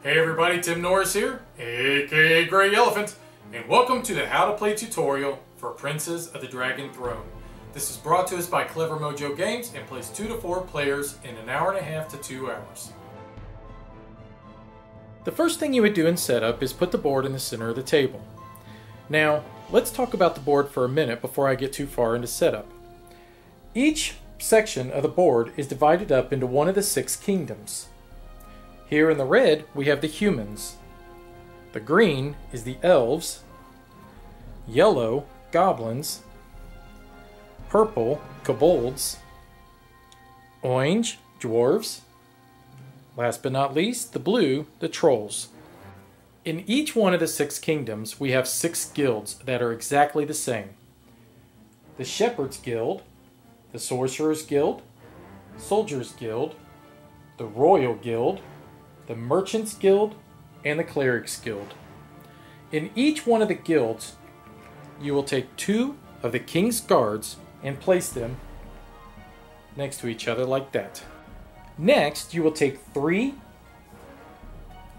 Hey everybody, Tim Norris here, aka GreyElephant, and welcome to the How to Play tutorial for Princes of the Dragon Throne. This is brought to us by Clever Mojo Games and plays 2 to 4 players in an hour and a half to 2 hours. The first thing you would do in setup is put the board in the center of the table. Now, let's talk about the board for a minute before I get too far into setup. Each section of the board is divided up into one of the 6 kingdoms. Here in the red, we have the humans. The green is the elves. Yellow, goblins. Purple, kobolds. Orange, dwarves. Last but not least, the blue, the trolls. In each one of the 6 kingdoms, we have 6 guilds that are exactly the same. The Shepherd's Guild, the Sorcerer's Guild, Soldier's Guild, the Royal Guild, the Merchant's Guild, and the Cleric's Guild. In each one of the guilds, you will take 2 of the King's Guards and place them next to each other like that. Next, you will take 3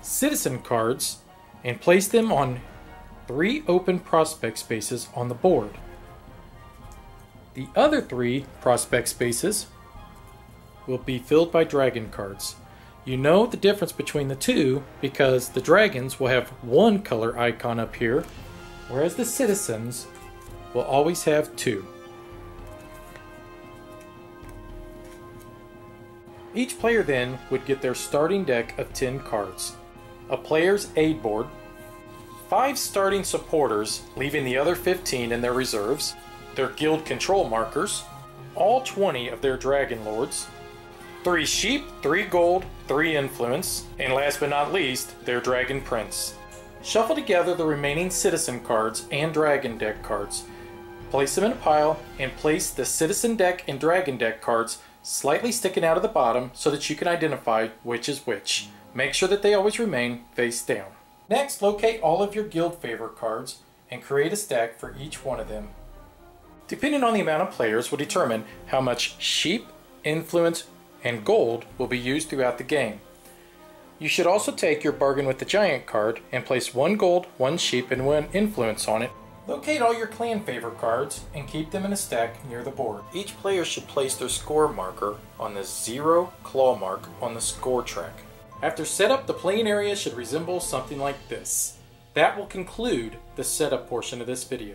Citizen cards and place them on 3 open prospect spaces on the board. The other 3 prospect spaces will be filled by dragon cards. You know the difference between the two because the dragons will have 1 color icon up here, whereas the citizens will always have 2. Each player then would get their starting deck of 10 cards, a player's aid board, 5 starting supporters leaving the other 15 in their reserves, their guild control markers, all 20 of their dragon lords, 3 sheep, 3 gold, 3 influence, and last but not least, their dragon prince. Shuffle together the remaining citizen cards and dragon deck cards. Place them in a pile and place the citizen deck and dragon deck cards slightly sticking out of the bottom so that you can identify which is which. Make sure that they always remain face down. Next, locate all of your guild favor cards and create a stack for each one of them. Depending on the amount of players will determine how much sheep, influence, and gold will be used throughout the game. You should also take your bargain with the giant card and place 1 gold, 1 sheep, and 1 influence on it. Locate all your clan favor cards and keep them in a stack near the board. Each player should place their score marker on the 0 claw mark on the score track. After setup, the playing area should resemble something like this. That will conclude the setup portion of this video.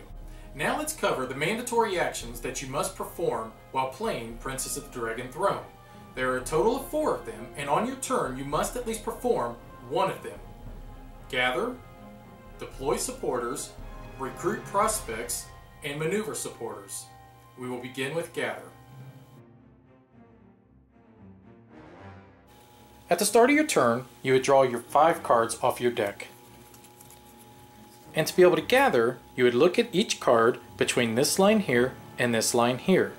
Now let's cover the mandatory actions that you must perform while playing Princes of the Dragon Throne. There are a total of 4 of them, and on your turn you must at least perform 1 of them. Gather, deploy supporters, recruit prospects, and maneuver supporters. We will begin with Gather. At the start of your turn, you would draw your 5 cards off your deck. And to be able to gather, you would look at each card between this line here and this line here.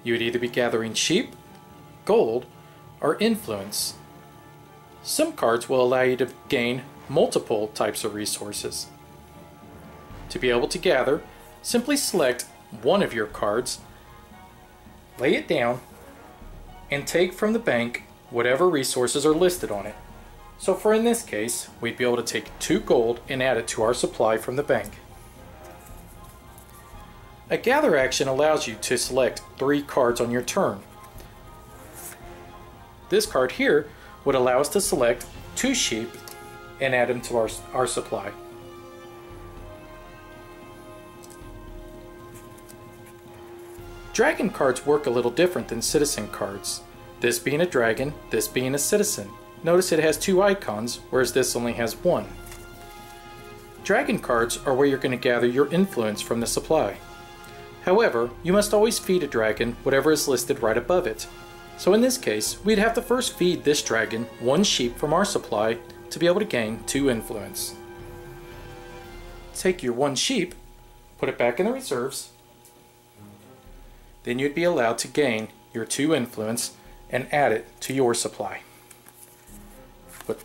You would either be gathering sheep, gold, or influence. Some cards will allow you to gain multiple types of resources. To be able to gather, simply select one of your cards, lay it down, and take from the bank whatever resources are listed on it. So for in this case, we'd be able to take 2 gold and add it to our supply from the bank. A gather action allows you to select 3 cards on your turn. This card here would allow us to select 2 sheep and add them to our supply. Dragon cards work a little different than citizen cards. This being a dragon, this being a citizen. Notice it has 2 icons, whereas this only has 1. Dragon cards are where you're going to gather your influence from the supply. However, you must always feed a dragon whatever is listed right above it. So in this case, we'd have to first feed this dragon 1 sheep from our supply to be able to gain 2 influence. Take your 1 sheep, put it back in the reserves, then you'd be allowed to gain your 2 influence and add it to your supply.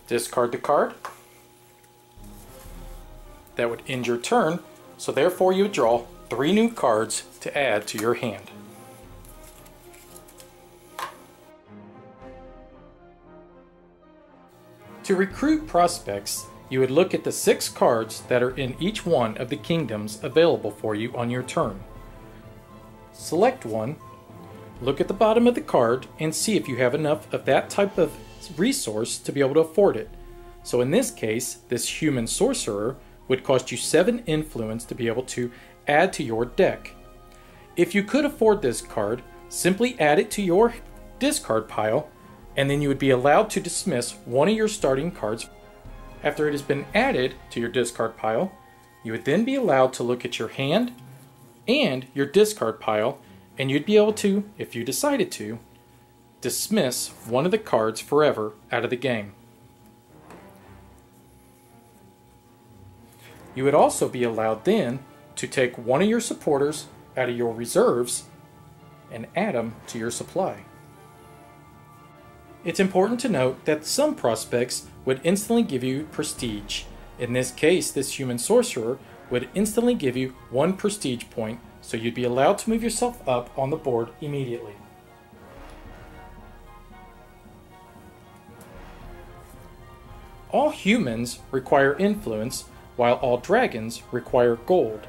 Discard the card. That would end your turn, so therefore you would draw 3 new cards to add to your hand. To recruit prospects, you would look at the 6 cards that are in each one of the kingdoms available for you on your turn. Select one, look at the bottom of the card, and see if you have enough of that type of resource to be able to afford it. So in this case, this human sorcerer would cost you 7 influence to be able to add to your deck. If you could afford this card, simply add it to your discard pile, and then you would be allowed to dismiss one of your starting cards. After it has been added to your discard pile, you would then be allowed to look at your hand and your discard pile, and you'd be able to, if you decided to, dismiss one of the cards forever out of the game. You would also be allowed then to take one of your supporters out of your reserves and add them to your supply. It's important to note that some prospects would instantly give you prestige. In this case, this human sorcerer would instantly give you 1 prestige point, so you'd be allowed to move yourself up on the board immediately. All humans require influence, while all dragons require gold.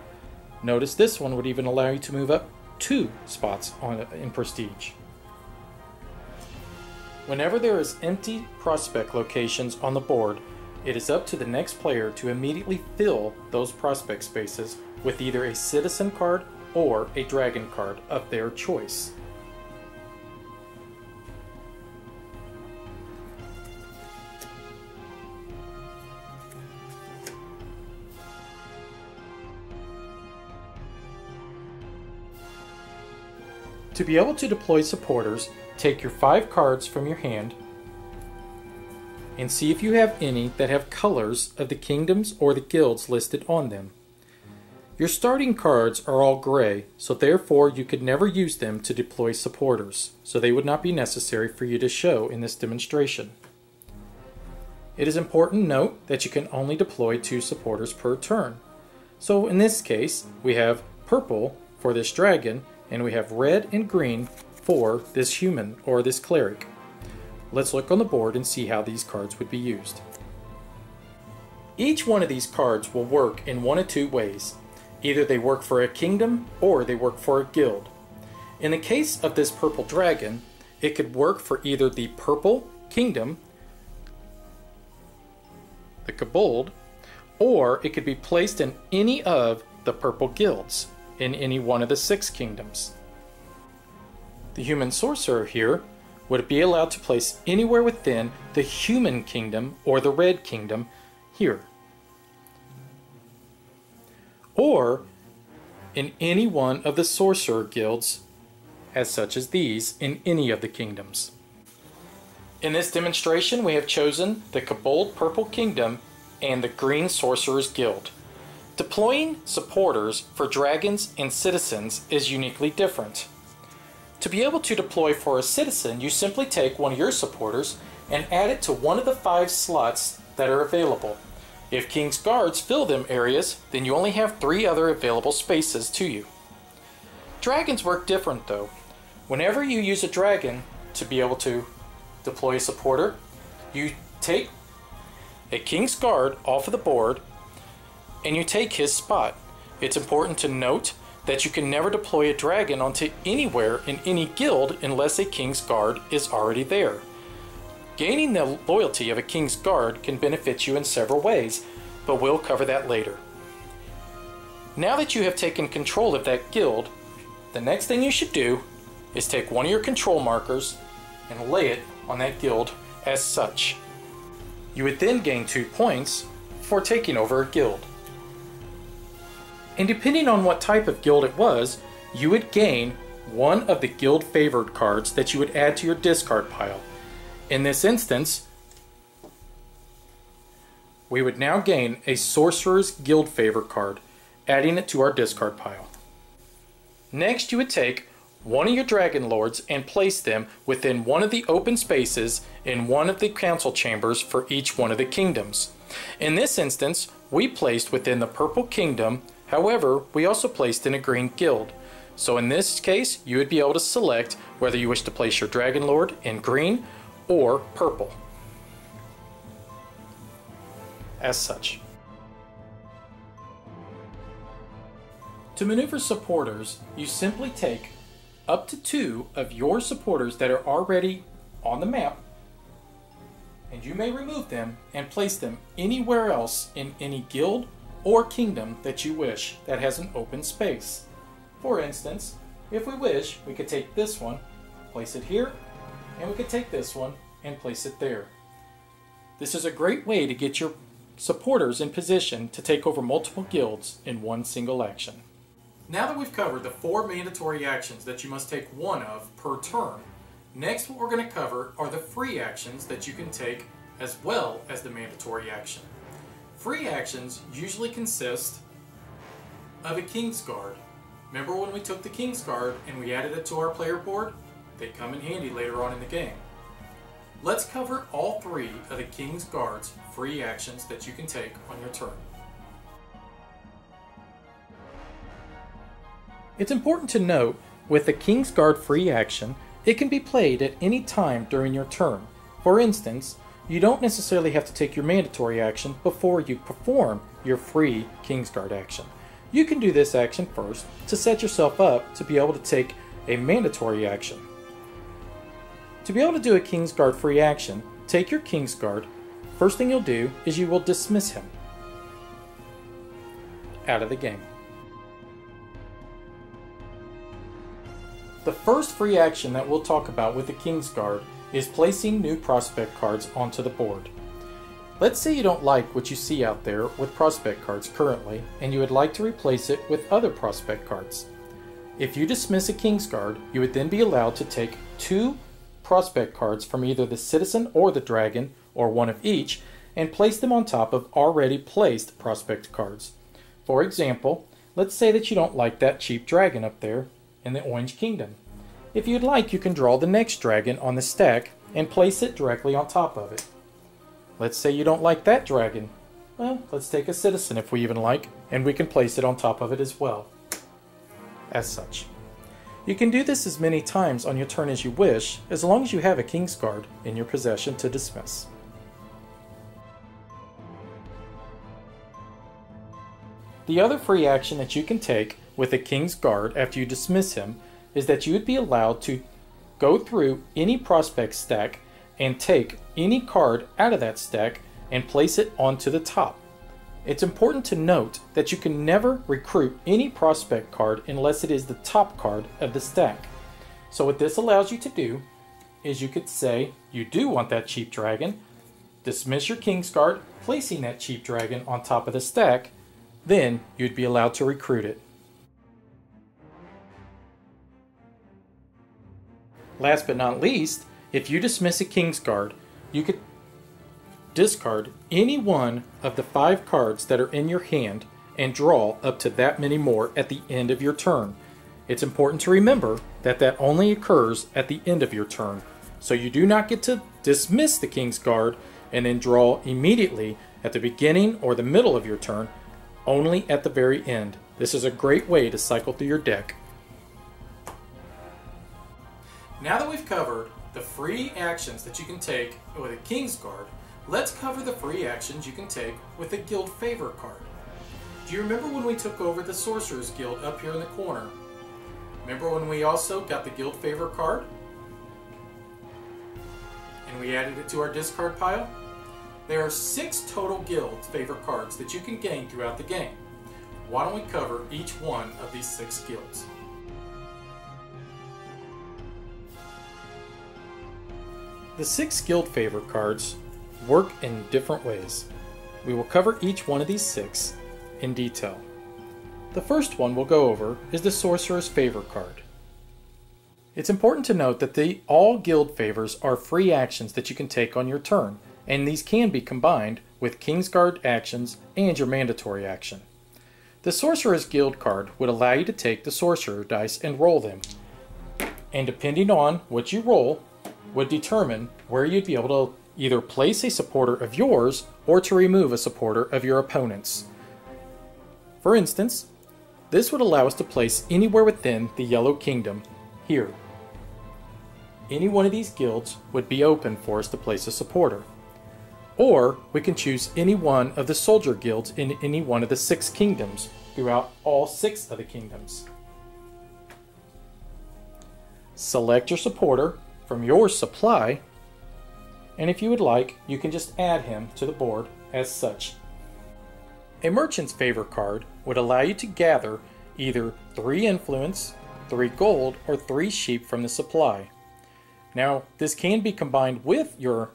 Notice this one would even allow you to move up 2 spots in prestige. Whenever there is empty prospect locations on the board, it is up to the next player to immediately fill those prospect spaces with either a citizen card or a dragon card of their choice. To be able to deploy supporters, take your 5 cards from your hand and see if you have any that have colors of the kingdoms or the guilds listed on them. Your starting cards are all gray, so therefore you could never use them to deploy supporters, so they would not be necessary for you to show in this demonstration. It is important to note that you can only deploy 2 supporters per turn. So in this case, we have purple for this dragon, and we have red and green for this human or this cleric. Let's look on the board and see how these cards would be used. Each one of these cards will work in one of 2 ways. Either they work for a kingdom or they work for a guild. In the case of this purple dragon, it could work for either the purple kingdom, the kobold, or it could be placed in any of the purple guilds in any one of the 6 kingdoms. The human sorcerer here would be allowed to place anywhere within the human kingdom or the red kingdom here, or in any one of the sorcerer guilds as such as these in any of the kingdoms. In this demonstration we have chosen the Kobold Purple Kingdom and the Green Sorcerers Guild. Deploying supporters for dragons and citizens is uniquely different. To be able to deploy for a citizen, you simply take one of your supporters and add it to one of the 5 slots that are available. If King's Guards fill them areas, then you only have 3 other available spaces to you. Dragons work different though. Whenever you use a dragon to be able to deploy a supporter, you take a King's Guard off of the board and you take his spot. It's important to note that you can never deploy a dragon onto anywhere in any guild unless a King's Guard is already there. Gaining the loyalty of a King's Guard can benefit you in several ways, but we'll cover that later. Now that you have taken control of that guild, the next thing you should do is take one of your control markers and lay it on that guild as such. You would then gain 2 points for taking over a guild. And depending on what type of guild it was, you would gain one of the guild favored cards that you would add to your discard pile. In this instance, we would now gain a Sorcerer's Guild Favor card, adding it to our discard pile. Next, you would take one of your Dragon Lords and place them within one of the open spaces in one of the council chambers for each one of the kingdoms. In this instance, we placed within the Purple Kingdom. However, we also placed in a green guild. So in this case, you would be able to select whether you wish to place your Dragon Lord in green or purple. as such. To maneuver supporters, you simply take up to 2 of your supporters that are already on the map, and you may remove them and place them anywhere else in any guild or kingdom that you wish that has an open space. For instance, if we wish, we could take this one, place it here, and we could take this one and place it there. This is a great way to get your supporters in position to take over multiple guilds in one single action. Now that we've covered the 4 mandatory actions that you must take one of per turn, next what we're going to cover are the free actions that you can take as well as the mandatory action. Free actions usually consist of a King's Guard. Remember when we took the King's Guard and we added it to our player board? They come in handy later on in the game. Let's cover all 3 of the King's Guard's free actions that you can take on your turn. It's important to note, with the King's Guard free action, it can be played at any time during your turn. For instance, you don't necessarily have to take your mandatory action before you perform your free King's Guard action. You can do this action first to set yourself up to be able to take a mandatory action. To be able to do a King's Guard free action, take your King's Guard. First thing you'll do is you will dismiss him out of the game. The first free action that we'll talk about with the King's Guard is placing new prospect cards onto the board. Let's say you don't like what you see out there with prospect cards currently, and you would like to replace it with other prospect cards. If you dismiss a King's Guard, you would then be allowed to take 2 prospect cards from either the Citizen or the Dragon, or one of each, and place them on top of already placed prospect cards. For example, let's say that you don't like that cheap dragon up there in the Orange Kingdom. If you'd like, you can draw the next dragon on the stack and place it directly on top of it. Let's say you don't like that dragon. Well, let's take a Citizen if we even like, and we can place it on top of it as well, as such. You can do this as many times on your turn as you wish, as long as you have a King's Guard in your possession to dismiss. The other free action that you can take with a King's Guard after you dismiss him is that you would be allowed to go through any prospect stack and take any card out of that stack and place it onto the top. It's important to note that you can never recruit any prospect card unless it is the top card of the stack. So what this allows you to do is you could say you do want that cheap dragon, dismiss your King's Guard, placing that cheap dragon on top of the stack, then you'd be allowed to recruit it. Last but not least, if you dismiss a King's Guard, you could discard any one of the 5 cards that are in your hand and draw up to that many more at the end of your turn. It's important to remember that that only occurs at the end of your turn, so you do not get to dismiss the King's Guard and then draw immediately at the beginning or the middle of your turn, only at the very end. This is a great way to cycle through your deck. Now that we've covered the free actions that you can take with a King's Guard, let's cover the free actions you can take with a Guild Favor card. Do you remember when we took over the Sorcerer's Guild up here in the corner? Remember when we also got the Guild Favor card? And we added it to our discard pile? There are 6 total Guild Favor cards that you can gain throughout the game. Why don't we cover each one of these 6 guilds? The 6 Guild Favor cards work in different ways. We will cover each one of these 6 in detail. The first one we'll go over is the Sorcerer's Favor card. It's important to note that all Guild Favors are free actions that you can take on your turn, and these can be combined with King's Guard actions and your mandatory action. The Sorcerer's Guild card would allow you to take the Sorcerer dice and roll them, and depending on what you roll, would determine where you'd be able to either place a supporter of yours or to remove a supporter of your opponent's. For instance, this would allow us to place anywhere within the Yellow Kingdom here. Any one of these guilds would be open for us to place a supporter. Or we can choose any one of the soldier guilds in any one of the 6 kingdoms throughout all 6 of the kingdoms. Select your supporter from your supply, and if you would like, you can just add him to the board as such. A merchant's favor card would allow you to gather either 3 influence, 3 gold, or 3 sheep from the supply. Now, this can be combined with your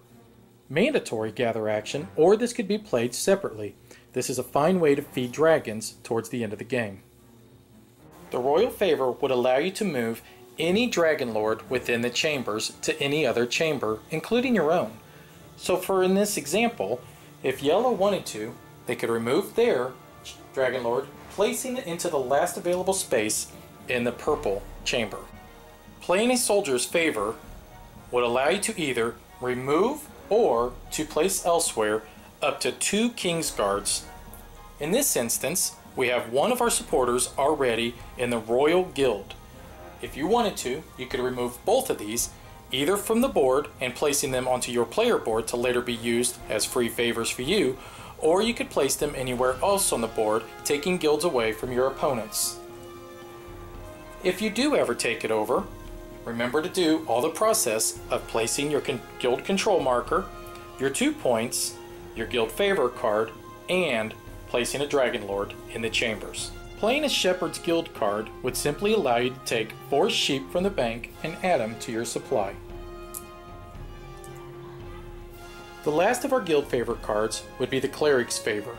mandatory gather action, or this could be played separately. This is a fine way to feed dragons towards the end of the game. The royal favor would allow you to move any dragon lord within the chambers to any other chamber, including your own. So for in this example, if yellow wanted to, they could remove their dragon lord, placing it into the last available space in the purple chamber. Playing a soldier's favor would allow you to either remove or to place elsewhere up to 2 King's Guards. In this instance, we have one of our supporters already in the Royal Guild. If you wanted to, you could remove both of these, either from the board and placing them onto your player board to later be used as free favors for you, or you could place them anywhere else on the board, taking guilds away from your opponents. If you do ever take it over, remember to do all the process of placing your guild control marker, your 2 points, your guild favor card, and placing a dragon lord in the chambers. Playing a shepherd's guild card would simply allow you to take 4 sheep from the bank and add them to your supply. The last of our guild favor cards would be the cleric's favor.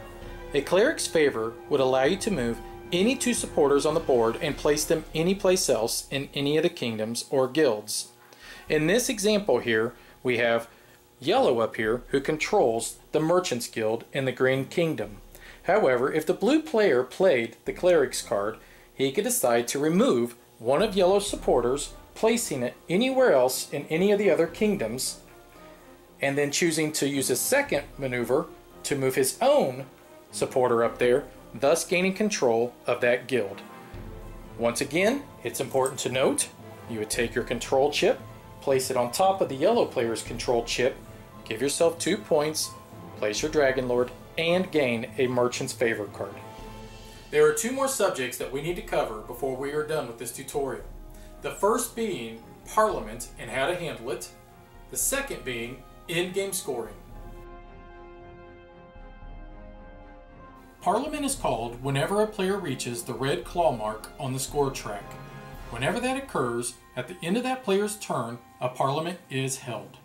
A cleric's favor would allow you to move any 2 supporters on the board and place them anyplace else in any of the kingdoms or guilds. In this example here, we have yellow up here who controls the merchant's guild in the green kingdom. However, if the blue player played the cleric's card, he could decide to remove one of yellow's supporters, placing it anywhere else in any of the other kingdoms, and then choosing to use a second maneuver to move his own supporter up there, thus gaining control of that guild. Once again, it's important to note, you would take your control chip, place it on top of the yellow player's control chip, give yourself 2 points, place your dragon lord, and gain a merchant's favor card. There are 2 more subjects that we need to cover before we are done with this tutorial. The first being Parliament and how to handle it. The second being in-game scoring. Parliament is called whenever a player reaches the red claw mark on the score track. Whenever that occurs, at the end of that player's turn, a Parliament is held.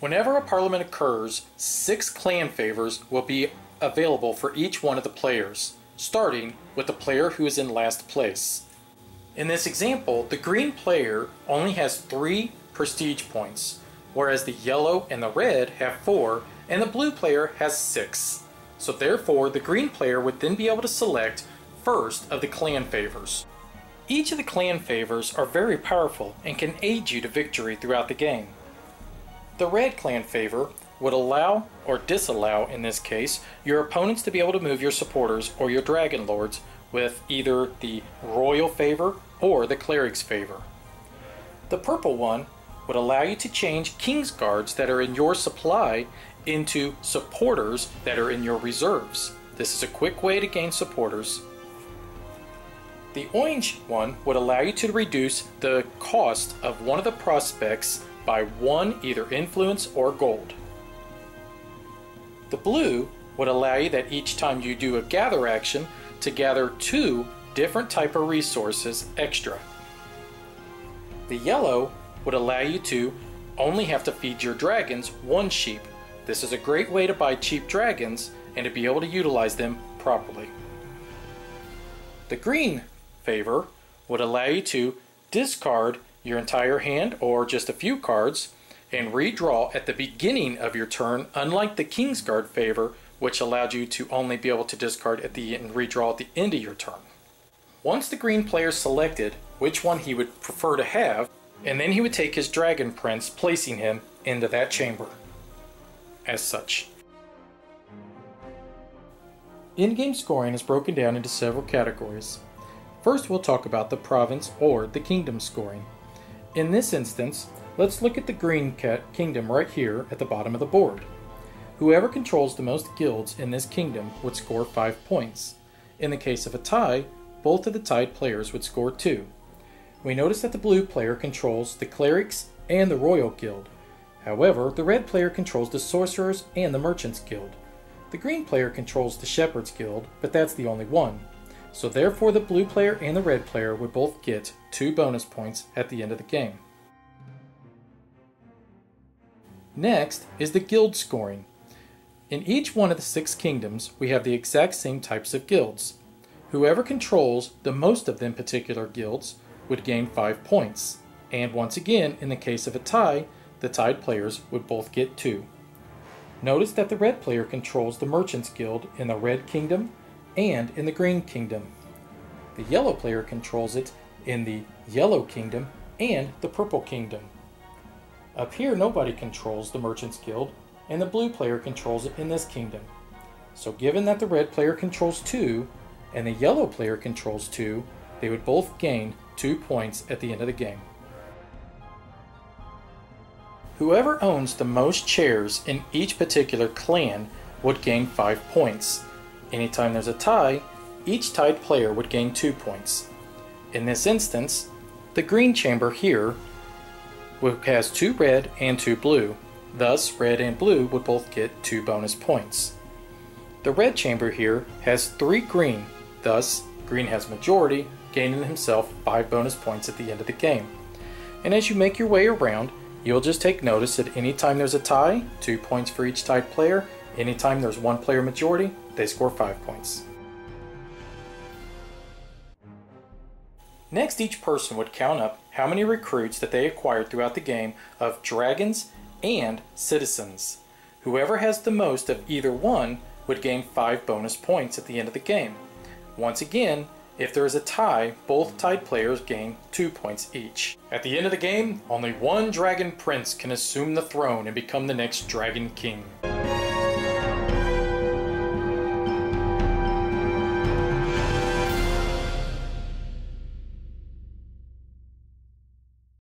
Whenever a Parliament occurs, 6 clan favors will be available for each one of the players, starting with the player who is in last place. In this example, the green player only has 3 prestige points, whereas the yellow and the red have 4, and the blue player has 6. So therefore, the green player would then be able to select first of the clan favors. Each of the clan favors are very powerful and can aid you to victory throughout the game. The red clan favor would allow, or disallow in this case, your opponents to be able to move your supporters or your dragon lords with either the royal favor or the cleric's favor. The purple one would allow you to change King's Guards that are in your supply into supporters that are in your reserves. This is a quick way to gain supporters. The orange one would allow you to reduce the cost of one of the prospects by 1 either influence or gold. The blue would allow you that each time you do a gather action to gather 2 different type of resources extra. The yellow would allow you to only have to feed your dragons 1 sheep. This is a great way to buy cheap dragons and to be able to utilize them properly. The green favor would allow you to discard your entire hand or just a few cards and redraw at the beginning of your turn, unlike the King's Guard favor, which allowed you to only be able to discard at the end and redraw at the end of your turn. Once the green player selected which one he would prefer to have, and then he would take his dragon prince, placing him into that chamber as such. In-game scoring is broken down into several categories. First, we'll talk about the province or the kingdom scoring. In this instance, Let's look at the Green Kingdom right here at the bottom of the board. Whoever controls the most guilds in this kingdom would score 5 points. In the case of a tie, both of the tied players would score 2. We notice that the blue player controls the Clerics and the Royal Guild. However, the red player controls the Sorcerers and the Merchants Guild. The green player controls the Shepherds Guild, but that's the only one. So therefore the blue player and the red player would both get 2 bonus points at the end of the game. Next is the guild scoring. In each one of the 6 kingdoms, we have the exact same types of guilds. Whoever controls the most of them particular guilds would gain 5 points. And once again, in the case of a tie, the tied players would both get 2. Notice that the red player controls the Merchants Guild in the Red Kingdom and in the Green Kingdom. The yellow player controls it in the Yellow Kingdom and the Purple Kingdom. Up here, nobody controls the Merchants Guild, and the blue player controls it in this kingdom. So given that the red player controls 2 and the yellow player controls 2, they would both gain 2 points at the end of the game. Whoever owns the most chairs in each particular clan would gain 5 points. Anytime there's a tie, each tied player would gain 2 points. In this instance, the green chamber here has 2 red and 2 blue. Thus, red and blue would both get 2 bonus points. The red chamber here has 3 green. Thus, green has majority, gaining himself 5 bonus points at the end of the game. And as you make your way around, you'll just take notice that anytime there's a tie, 2 points for each tied player. Anytime there's one player majority, they score 5 points. Next, each person would count up how many recruits that they acquired throughout the game of dragons and citizens. Whoever has the most of either one would gain 5 bonus points at the end of the game. Once again, if there is a tie, both tied players gain 2 points each. At the end of the game, only one dragon prince can assume the throne and become the next dragon king.